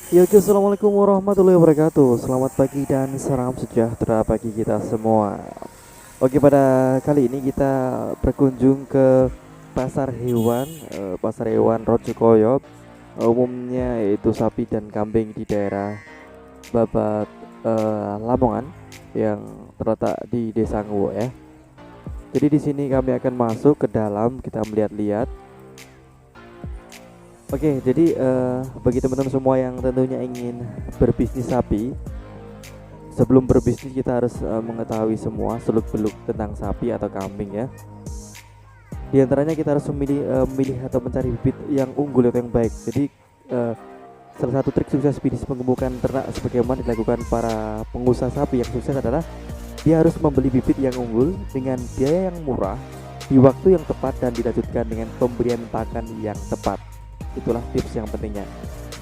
Ya, oke, assalamualaikum warahmatullahi wabarakatuh. Selamat pagi dan salam sejahtera bagi kita semua. Oke, pada kali ini kita berkunjung ke pasar hewan, pasar hewan Rojokoyo. Umumnya yaitu sapi dan kambing di daerah Babat, Lamongan yang terletak di Desa Nguwo ya. Jadi di sini kami akan masuk ke dalam, kita melihat-lihat. Oke, jadi bagi teman-teman semua yang tentunya ingin berbisnis sapi, sebelum berbisnis kita harus mengetahui semua seluk-beluk tentang sapi atau kambing ya. Di antaranya kita harus memilih atau mencari bibit yang unggul atau yang baik. Jadi eh, salah satu trik sukses bisnis pengembukan ternak sebagaimana dilakukan para pengusaha sapi yang sukses adalah dia harus membeli bibit yang unggul dengan biaya yang murah di waktu yang tepat dan dilanjutkan dengan pemberian pakan yang tepat. Itulah tips yang pentingnya.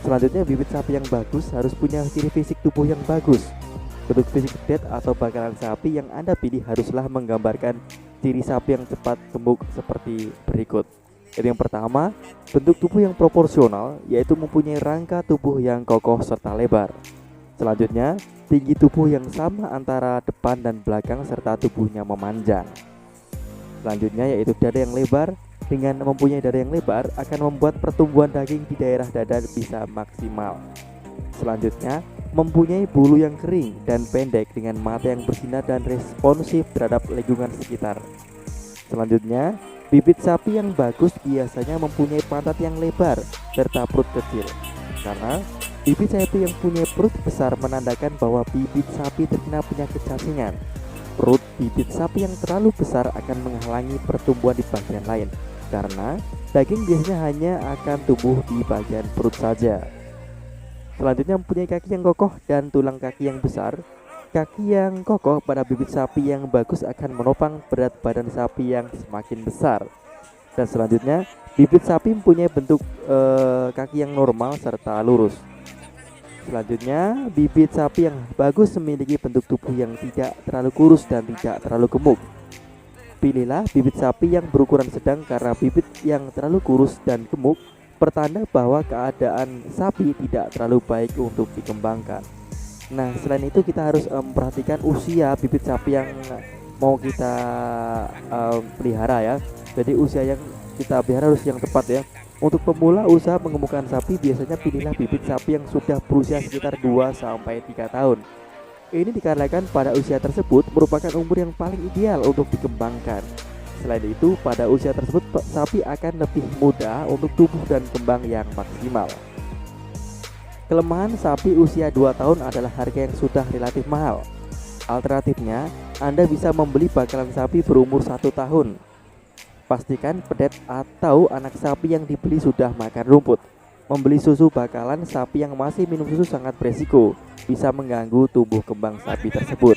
Selanjutnya, bibit sapi yang bagus harus punya ciri fisik tubuh yang bagus. Bentuk fisik bed atau bakalan sapi yang Anda pilih haruslah menggambarkan ciri sapi yang cepat gemuk seperti berikut. Jadi yang pertama, bentuk tubuh yang proporsional, yaitu mempunyai rangka tubuh yang kokoh serta lebar. Selanjutnya, tinggi tubuh yang sama antara depan dan belakang serta tubuhnya memanjang. Selanjutnya yaitu dada yang lebar. Dengan mempunyai dada yang lebar akan membuat pertumbuhan daging di daerah dada bisa maksimal. Selanjutnya, mempunyai bulu yang kering dan pendek dengan mata yang bersinar dan responsif terhadap lingkungan sekitar. Selanjutnya, bibit sapi yang bagus biasanya mempunyai pantat yang lebar serta perut kecil. Karena bibit sapi yang punya perut besar menandakan bahwa bibit sapi terkena penyakit cacingan. Perut bibit sapi yang terlalu besar akan menghalangi pertumbuhan di bagian lain, karena daging biasanya hanya akan tumbuh di bagian perut saja. Selanjutnya, mempunyai kaki yang kokoh dan tulang kaki yang besar. Kaki yang kokoh pada bibit sapi yang bagus akan menopang berat badan sapi yang semakin besar. Dan selanjutnya, bibit sapi mempunyai bentuk kaki yang normal serta lurus. Selanjutnya, bibit sapi yang bagus memiliki bentuk tubuh yang tidak terlalu kurus dan tidak terlalu gemuk. Pilihlah bibit sapi yang berukuran sedang karena bibit yang terlalu kurus dan gemuk pertanda bahwa keadaan sapi tidak terlalu baik untuk dikembangkan. Nah, selain itu kita harus memperhatikan usia bibit sapi yang mau kita pelihara ya. Jadi usia yang kita pelihara harus yang tepat ya. Untuk pemula usaha mengemukkan sapi biasanya pilihlah bibit sapi yang sudah berusia sekitar 2 sampai 3 tahun. Ini dikarenakan pada usia tersebut merupakan umur yang paling ideal untuk dikembangkan. Selain itu, pada usia tersebut sapi akan lebih mudah untuk tumbuh dan kembang yang maksimal. Kelemahan sapi usia 2 tahun adalah harga yang sudah relatif mahal. Alternatifnya, Anda bisa membeli bakalan sapi berumur 1 tahun. Pastikan pedet atau anak sapi yang dibeli sudah makan rumput. Membeli susu bakalan sapi yang masih minum susu sangat beresiko, bisa mengganggu tumbuh kembang sapi tersebut.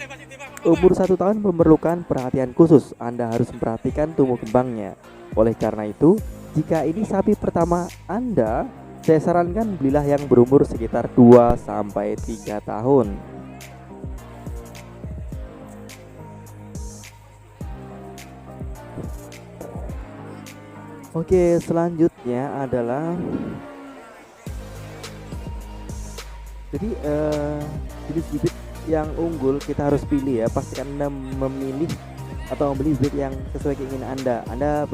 Umur 1 tahun memerlukan perhatian khusus, Anda harus memperhatikan tumbuh kembangnya. Oleh karena itu, jika ini sapi pertama Anda, saya sarankan belilah yang berumur sekitar 2 sampai 3 tahun. Oke, selanjutnya adalah jadi jenis bibit yang unggul kita harus pilih ya. Pastikan Anda memilih atau membeli bibit yang sesuai keinginan Anda. Ada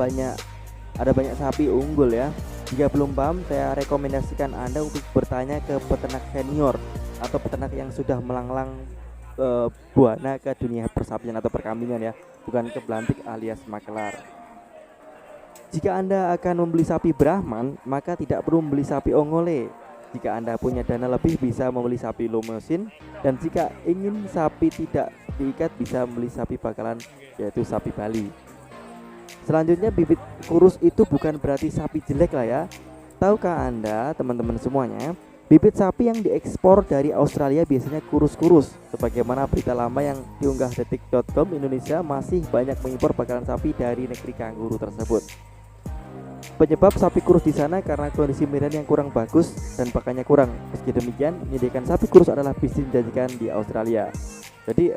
banyak sapi unggul ya. Jika belum paham, saya rekomendasikan Anda untuk bertanya ke peternak senior atau peternak yang sudah melanglang buana ke dunia persapian atau perkambingan ya, bukan ke belantik alias makelar. Jika Anda akan membeli sapi Brahman, maka tidak perlu membeli sapi ongole. Jika Anda punya dana lebih bisa membeli sapi Limousin, dan jika ingin sapi tidak diikat bisa membeli sapi bakalan, yaitu sapi Bali. Selanjutnya, bibit kurus itu bukan berarti sapi jelek lah ya. Tahukah Anda teman-teman semuanya, bibit sapi yang diekspor dari Australia biasanya kurus-kurus. Sebagaimana berita lama yang diunggah detik.com, Indonesia masih banyak mengimpor bakalan sapi dari negeri kanguru tersebut. Penyebab sapi kurus di sana karena kondisi medan yang kurang bagus dan pakannya kurang. Meski demikian, menyediakan sapi kurus adalah bisnis menjanjikan di Australia. Jadi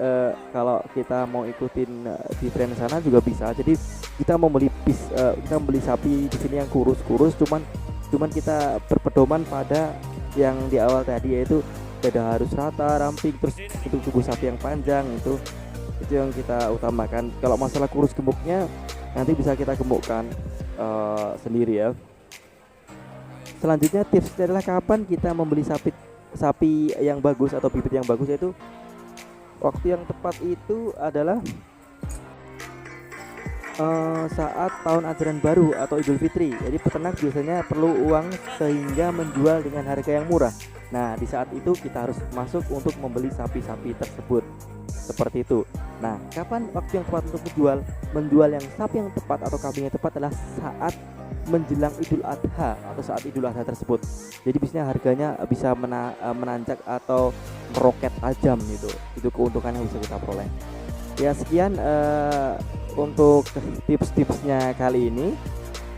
kalau kita mau ikutin di tren sana juga bisa. Jadi kita membeli sapi di sini yang kurus-kurus, cuman kita berpedoman pada yang di awal tadi, yaitu dada harus rata, ramping, terus untuk tubuh sapi yang panjang, itu yang kita utamakan. Kalau masalah kurus gemuknya nanti bisa kita gemukkan sendiri ya. Selanjutnya tipsnya adalah kapan kita membeli sapi yang bagus atau bibit yang bagus, yaitu waktu yang tepat itu adalah saat tahun ajaran baru atau Idul Fitri. Jadi peternak biasanya perlu uang sehingga menjual dengan harga yang murah. Nah, di saat itu kita harus masuk untuk membeli sapi-sapi tersebut. Seperti itu. Nah, kapan waktu yang tepat untuk menjual yang sapi yang tepat atau kambing yang tepat adalah saat menjelang Idul Adha atau saat Idul Adha tersebut. Jadi biasanya harganya bisa menanjak atau meroket tajam gitu. Itu keuntungan yang bisa kita peroleh. Ya, sekian untuk tips-tipsnya kali ini.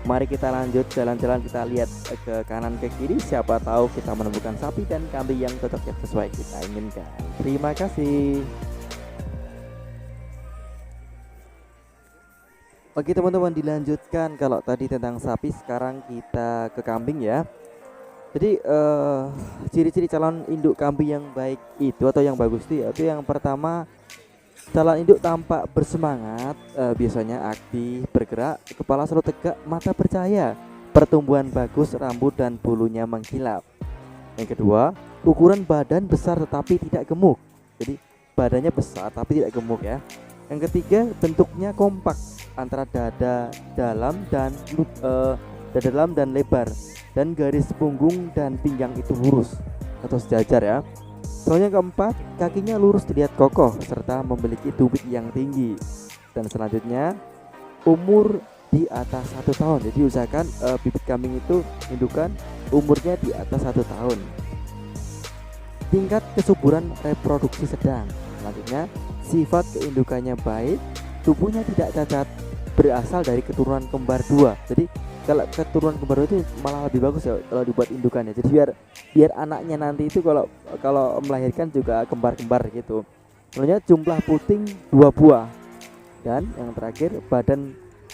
Mari kita lanjut jalan-jalan, kita lihat ke kanan ke kiri, siapa tahu kita menemukan sapi dan kambing yang cocok yang sesuai kita inginkan. Terima kasih. Oke teman-teman, dilanjutkan. Kalau tadi tentang sapi, sekarang kita ke kambing ya. Jadi ciri-ciri calon induk kambing yang baik itu atau yang bagus itu yang pertama, calon induk tampak bersemangat, biasanya aktif, bergerak, kepala selalu tegak, mata percaya, pertumbuhan bagus, rambut dan bulunya mengkilap. Yang kedua, ukuran badan besar tetapi tidak gemuk. Jadi badannya besar tapi tidak gemuk ya. Yang ketiga, bentuknya kompak antara dada dalam dan lebar, dan garis punggung dan pinggang itu lurus atau sejajar ya. Soalnya keempat, kakinya lurus terlihat kokoh serta memiliki tumit yang tinggi. Dan selanjutnya, umur di atas 1 tahun. Jadi usahakan bibit kambing itu indukan umurnya di atas 1 tahun. Tingkat kesuburan reproduksi sedang. Selanjutnya, sifat keindukannya baik, tubuhnya tidak cacat, berasal dari keturunan kembar 2. Jadi kalau keturunan kembar 2 itu malah lebih bagus ya kalau dibuat indukannya. Jadi biar anaknya nanti itu kalau melahirkan juga kembar-kembar gitu. Selanjutnya, jumlah puting 2 buah. Dan yang terakhir,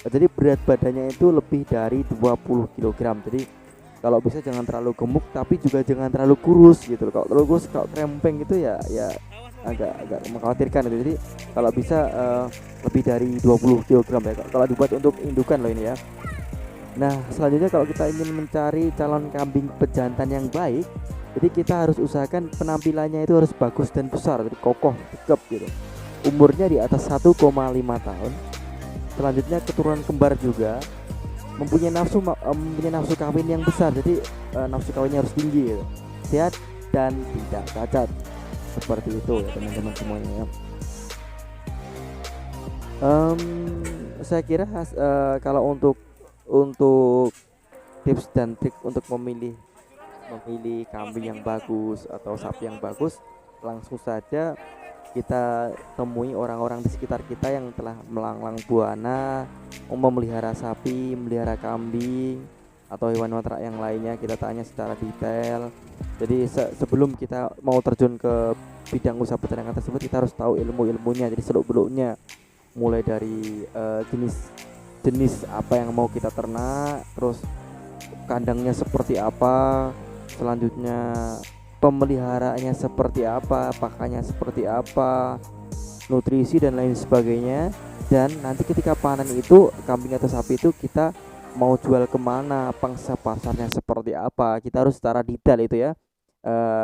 jadi berat badannya itu lebih dari 20 kg. Jadi kalau bisa jangan terlalu gemuk tapi juga jangan terlalu kurus gitu. Kalau terlalu kurus, kalau krempeng itu ya agak mengkhawatirkan gitu. Jadi kalau bisa lebih dari 20 kg ya kalau dibuat untuk indukan loh ini ya. Nah, selanjutnya kalau kita ingin mencari calon kambing pejantan yang baik, jadi kita harus usahakan penampilannya itu harus bagus dan besar, jadi kokoh, tegap gitu. Umurnya di atas 1,5 tahun. Selanjutnya, keturunan kembar juga, mempunyai nafsu kawin yang besar, jadi nafsu kawinnya harus tinggi gitu. Sehat dan tidak cacat. Seperti itu ya teman-teman semuanya ya. Saya kira kalau untuk tips dan trik untuk memilih kambing yang bagus atau sapi yang bagus, langsung saja kita temui orang-orang di sekitar kita yang telah melanglang buana memelihara sapi, memelihara kambing atau hewan ternak yang lainnya. Kita tanya secara detail. Jadi sebelum kita mau terjun ke bidang usaha peternakan tersebut, kita harus tahu ilmunya, jadi seluk-beluknya, mulai dari jenis apa yang mau kita ternak, terus kandangnya seperti apa, selanjutnya pemeliharaannya seperti apa, pakannya seperti apa, nutrisi dan lain sebagainya. Dan nanti ketika panen itu, kambing atau sapi itu kita mau jual kemana, pangsa pasarnya seperti apa, kita harus secara detail itu ya.